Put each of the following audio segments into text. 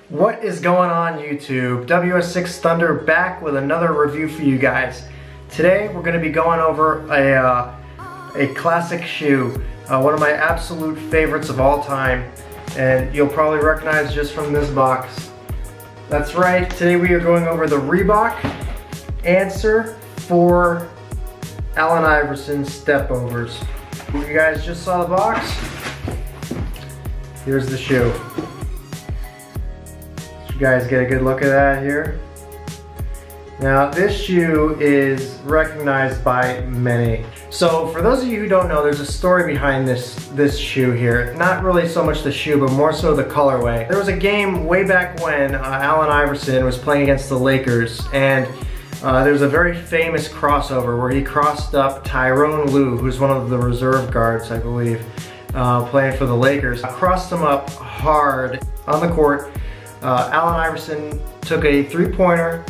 What is going on YouTube? WS6 Thunder back with another review for you guys. Today we're going to be going over a classic shoe, one of my absolute favorites of all time, and you'll probably recognize just from this box. That's right, today we are going over the Reebok Answer IV Allen Iverson Stepovers. You guys just saw the box. Here's the shoe. You guys get a good look at that here. Now this shoe is recognized by many. So for those of you who don't know, there's a story behind this shoe here. Not really so much the shoe, but more so the colorway. There was a game way back when Allen Iverson was playing against the Lakers, and there's a very famous crossover where he crossed up Tyronn Lue, who's one of the reserve guards, I believe, playing for the Lakers. Crossed him up hard on the court. Allen Iverson took a three-pointer,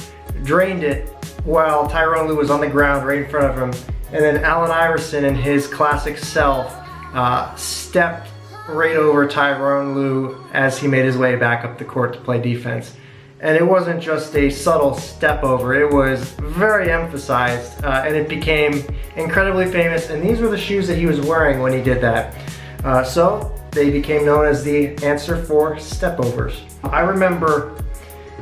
drained it while Tyronn Lue was on the ground right in front of him, and then Allen Iverson in his classic self stepped right over Tyronn Lue as he made his way back up the court to play defense. And it wasn't just a subtle step over, it was very emphasized, and it became incredibly famous, and these were the shoes that he was wearing when he did that. So they became known as the Answer IV Stepovers. I remember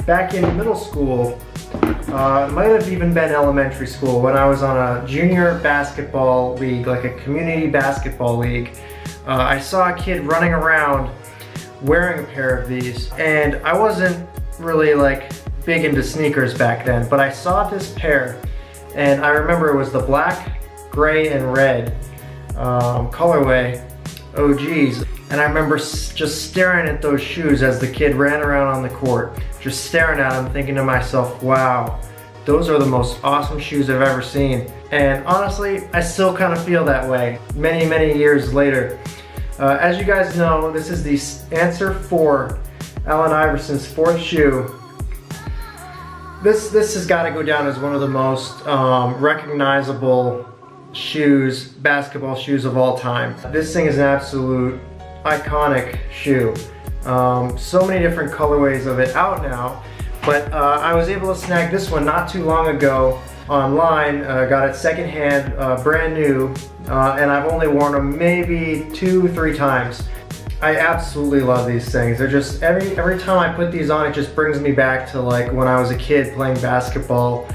back in middle school, it might have even been elementary school, when I was on a junior basketball league, like a community basketball league. I saw a kid running around wearing a pair of these, and I wasn't really like big into sneakers back then, but I saw this pair, and I remember it was the black, gray, and red colorway OGs. And I remember just staring at those shoes as the kid ran around on the court, just staring at them, thinking to myself, wow, those are the most awesome shoes I've ever seen. And honestly, I still kind of feel that way many, many years later. As you guys know, this is the Answer IV, Allen Iverson's fourth shoe. This has got to go down as one of the most recognizable shoes, basketball shoes of all time. This thing is an absolute iconic shoe. So many different colorways of it out now, but I was able to snag this one not too long ago online. Got it secondhand, brand new, and I've only worn them maybe 2-3 times. I absolutely love these things. They're just, every time I put these on, it just brings me back to like when I was a kid playing basketball,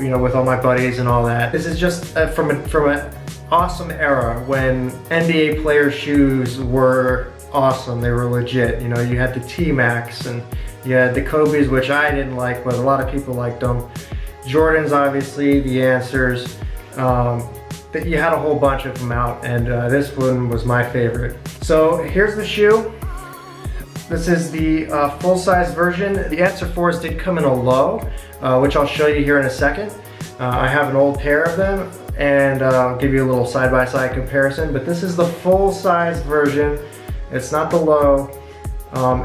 you know, with all my buddies and all that. This is just from an awesome era when NBA players' shoes were awesome. They were legit. You know, you had the T-Max and you had the Kobe's, which I didn't like, but a lot of people liked them. Jordans, obviously, the Answers. You had a whole bunch of them out, and this one was my favorite. So here's the shoe. This is the full-size version. The Answer IVs did come in a low, which I'll show you here in a second. I have an old pair of them, and I'll give you a little side-by-side comparison, but this is the full-size version. It's not the low,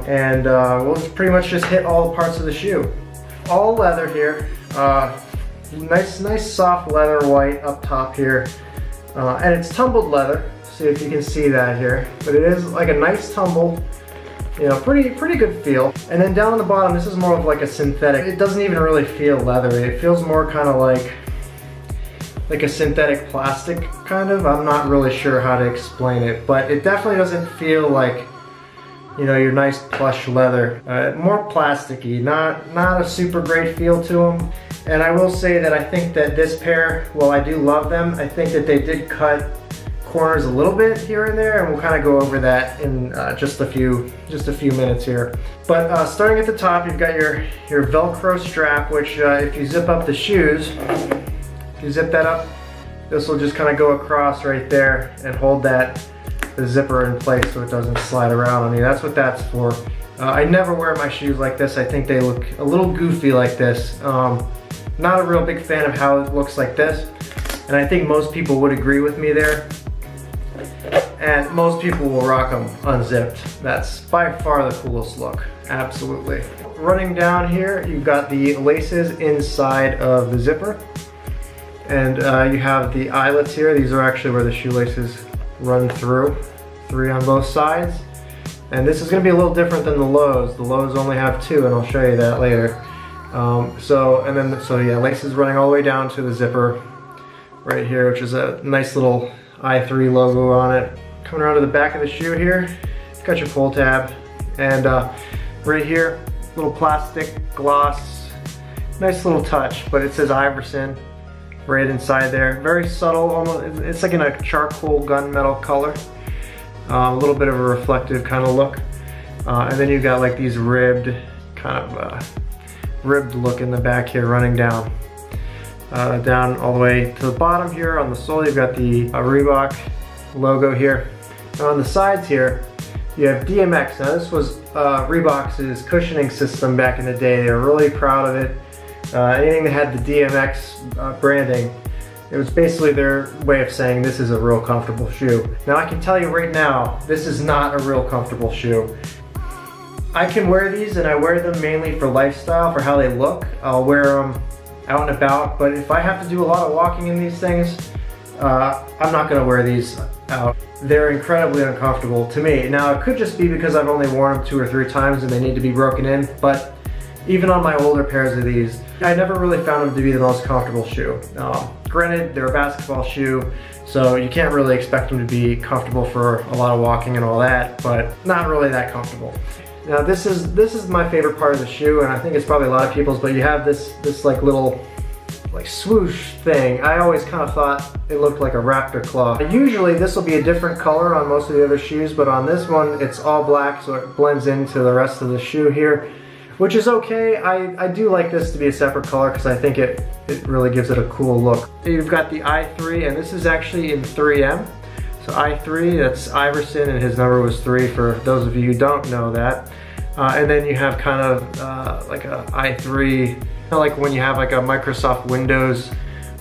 and we'll pretty much just hit all the parts of the shoe. All leather here, nice soft leather white up top here, and it's tumbled leather. See if you can see that here, but it is like a nice tumble. You know, pretty good feel. And then down on the bottom, this is more of like a synthetic. It doesn't even really feel leathery. It feels more kind of like a synthetic plastic, kind of. I'm not really sure how to explain it, but it definitely doesn't feel like, you know, your nice plush leather. More plasticky, not a super great feel to them. And I will say that I think that this pair, while I do love them, I think that they did cut corners a little bit here and there, and we'll kind of go over that in just a few minutes here. But starting at the top, you've got your Velcro strap, which if you zip up the shoes, if you zip that up, this will just kind of go across right there and hold the zipper in place so it doesn't slide around on you. That's what that's for. I never wear my shoes like this. I think they look a little goofy like this. Not a real big fan of how it looks like this, and I think most people would agree with me there. And most people will rock them unzipped. That's by far the coolest look, absolutely. Running down here, you've got the laces inside of the zipper. And you have the eyelets here. These are actually where the shoelaces run through. 3 on both sides. And this is going to be a little different than the lows. The lows only have 2, and I'll show you that later. So yeah, laces running all the way down to the zipper right here, which is a nice little I3 logo on it. Coming around to the back of the shoe here, you've got your pull tab, and right here, little plastic gloss, nice little touch, but it says Iverson right inside there. Very subtle, almost, it's like in a charcoal gunmetal color. A little bit of a reflective kind of look. And then you've got like these ribbed, ribbed look in the back here running down. Down all the way to the bottom here on the sole, you've got the Reebok logo here. And on the sides here, you have DMX. Now this was Reebok's cushioning system back in the day. They were really proud of it. Anything that had the DMX branding, it was basically their way of saying this is a real comfortable shoe. Now I can tell you right now, this is not a real comfortable shoe. I can wear these, and I wear them mainly for lifestyle, for how they look. I'll wear them out and about, but if I have to do a lot of walking in these things, I'm not gonna wear these out. They're incredibly uncomfortable to me. Now it could just be because I've only worn them 2 or 3 times and they need to be broken in, but even on my older pairs of these, I never really found them to be the most comfortable shoe. Granted, they're a basketball shoe, so you can't really expect them to be comfortable for a lot of walking and all that, but not really that comfortable. Now this is my favorite part of the shoe, and I think it's probably a lot of people's, but you have this like little like swoosh thing. I always kind of thought it looked like a raptor claw. Usually this will be a different color on most of the other shoes, but on this one it's all black, so it blends into the rest of the shoe here, which is okay. I do like this to be a separate color because I think it really gives it a cool look. You've got the I3, and this is actually in 3M. So I3, that's Iverson, and his number was 3 for those of you who don't know that. And then you have kind of like a I3, like when you have like a Microsoft Windows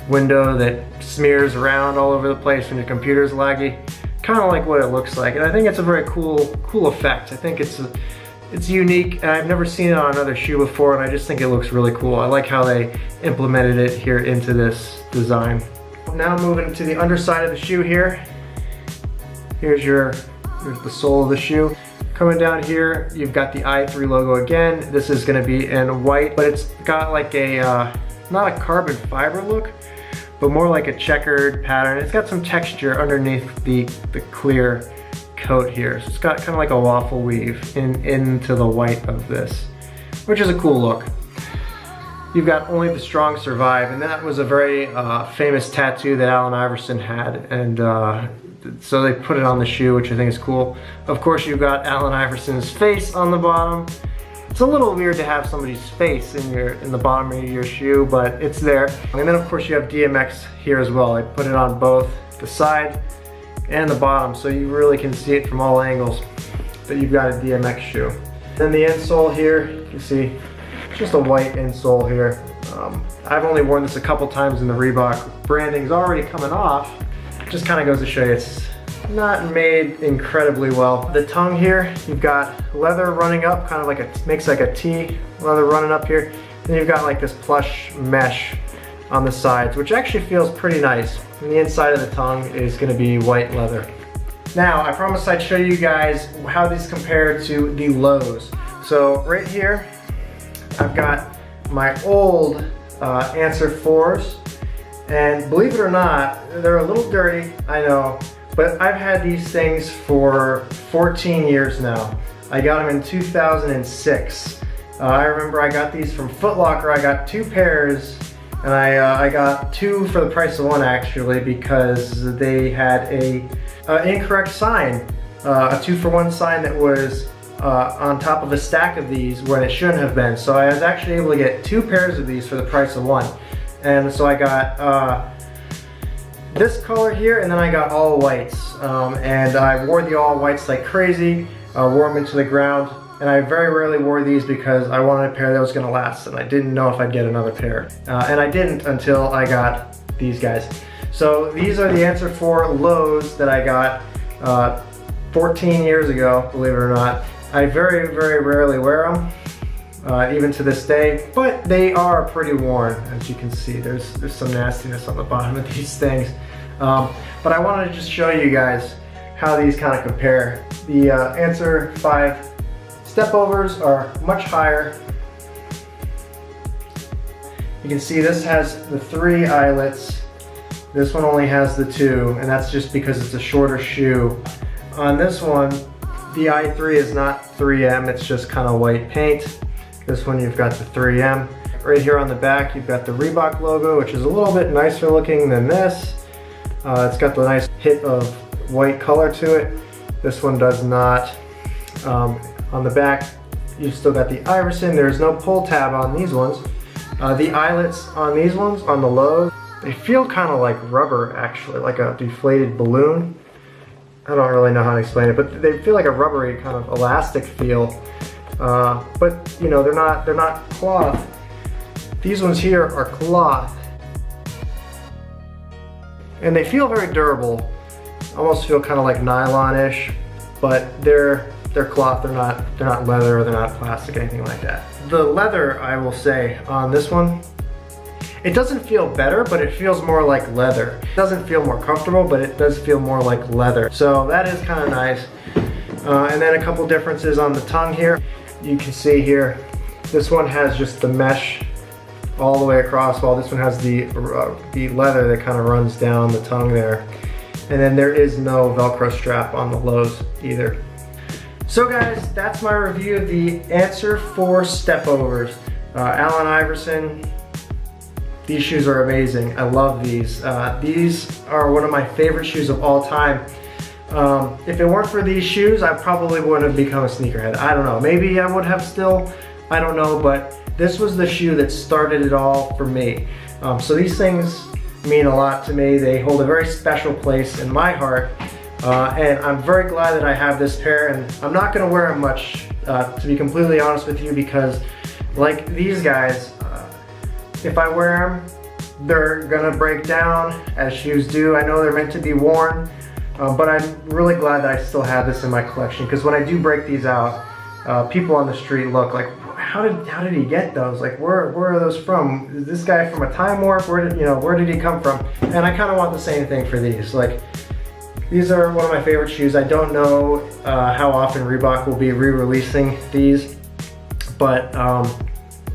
window that smears around all over the place when your computer's laggy. Kind of like what it looks like, and I think it's a very cool effect. I think it's unique, and I've never seen it on another shoe before, and I just think it looks really cool. I like how they implemented it here into this design. Now moving to the underside of the shoe here. Here's the sole of the shoe. Coming down here, you've got the I3 logo again. This is gonna be in white, but it's got like a, not a carbon fiber look, but more like a checkered pattern. It's got some texture underneath the clear coat here. So it's got kind of like a waffle weave into the white of this, which is a cool look. You've got Only the Strong Survive, and that was a very famous tattoo that Allen Iverson had, and so they put it on the shoe, which I think is cool. Of course, you've got Allen Iverson's face on the bottom. It's a little weird to have somebody's face in the bottom of your shoe, but it's there. And then of course you have DMX here as well. I put it on both the side and the bottom, so you really can see it from all angles that you've got a DMX shoe. Then the insole here, you can see it's just a white insole here. I've only worn this a couple times, and the Reebok branding's already coming off. Just kind of goes to show you it's not made incredibly well. The tongue here, you've got leather running up, kind of like makes like a T, leather running up here. Then you've got like this plush mesh on the sides, which actually feels pretty nice. And the inside of the tongue is gonna be white leather. Now, I promised I'd show you guys how these compare to the lows. So right here, I've got my old Answer 4s. And believe it or not, they're a little dirty, I know, but I've had these things for 14 years now. I got them in 2006. I remember I got these from Foot Locker. I got 2 pairs, and I got 2 for the price of 1 actually, because they had a incorrect sign, a 2-for-1 sign that was on top of a stack of these when it shouldn't have been. So I was actually able to get 2 pairs of these for the price of 1. And so I got this color here, and then I got all whites. And I wore the all whites like crazy, wore them into the ground, and I very rarely wore these because I wanted a pair that was gonna last, and I didn't know if I'd get another pair. And I didn't until I got these guys. So these are the Answer 4 lows that I got 14 years ago, believe it or not. I very, very rarely wear them. Even to this day, but they are pretty worn, as you can see. There's some nastiness on the bottom of these things. But I wanted to just show you guys how these kind of compare. The Answer 5 Stepovers are much higher. You can see this has the 3 eyelets. This one only has the 2, and that's just because it's a shorter shoe. On this one, the i3 is not 3M, it's just kind of white paint. This one you've got the 3M. Right here on the back you've got the Reebok logo, which is a little bit nicer looking than this. It's got the nice hit of white color to it. This one does not. On the back you've still got the Iverson. There's no pull tab on these ones. The eyelets on these ones, on the lows, they feel kind of like rubber actually, like a deflated balloon. I don't really know how to explain it, but they feel like a rubbery kind of elastic feel. But you know, they're not cloth. These ones here are cloth, and they feel very durable. Almost feel kind of like nylon-ish, but they're cloth. They're not leather, or they're not plastic, anything like that. The leather, I will say, on this one, it doesn't feel better, but it feels more like leather. It doesn't feel more comfortable, but it does feel more like leather. So that is kind of nice. And then a couple differences on the tongue here. You can see here, this one has just the mesh all the way across, while this one has the leather that kind of runs down the tongue there. And then there is no Velcro strap on the lows either. So guys, that's my review of the Answer IV Stepovers. Allen Iverson. These shoes are amazing. I love these. These are one of my favorite shoes of all time. If it weren't for these shoes, I probably wouldn't have become a sneakerhead. I don't know. Maybe I would have still. I don't know. But this was the shoe that started it all for me. So these things mean a lot to me. They hold a very special place in my heart. And I'm very glad that I have this pair. And I'm not going to wear them much, to be completely honest with you, because like these guys, if I wear them, they're gonna break down, as shoes do. I know they're meant to be worn, but I'm really glad that I still have this in my collection, because when I do break these out, people on the street look like, how did he get those? Like, where are those from? Is this guy from a time warp? Where did he come from? And I kind of want the same thing for these. Like, these are one of my favorite shoes. I don't know how often Reebok will be re-releasing these, but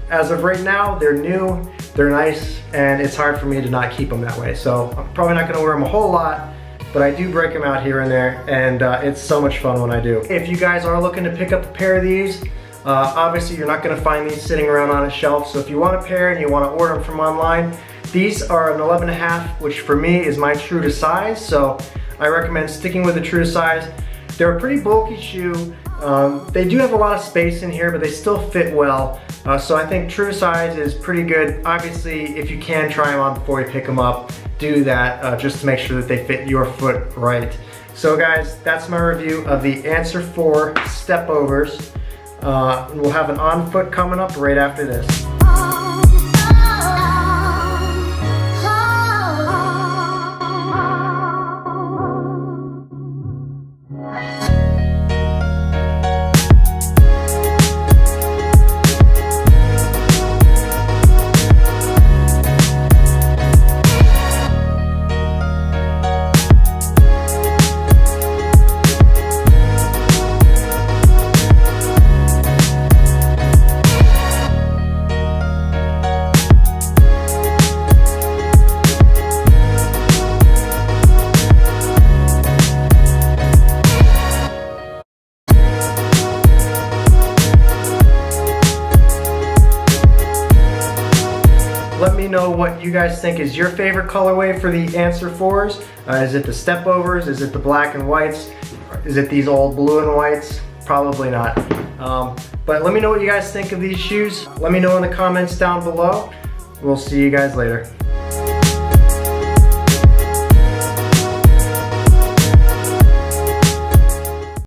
as of right now, they're new, they're nice, and it's hard for me to not keep them that way. So I'm probably not gonna wear them a whole lot, but I do break them out here and there, and it's so much fun when I do. If you guys are looking to pick up a pair of these, obviously you're not gonna find these sitting around on a shelf, so if you want a pair and you wanna order them from online, these are an 11.5, which for me is my true to size, so I recommend sticking with the true to size. They're a pretty bulky shoe. They do have a lot of space in here, but they still fit well. So I think true size is pretty good. Obviously, if you can try them on before you pick them up, do that just to make sure that they fit your foot right. So guys, that's my review of the Answer IV Stepovers. We'll have an on foot coming up right after this. Let me know what you guys think is your favorite colorway for the Answer 4s. Is it the Stepovers? Is it the black and whites? Is it these old blue and whites? Probably not. But let me know what you guys think of these shoes. Let me know in the comments down below. We'll see you guys later.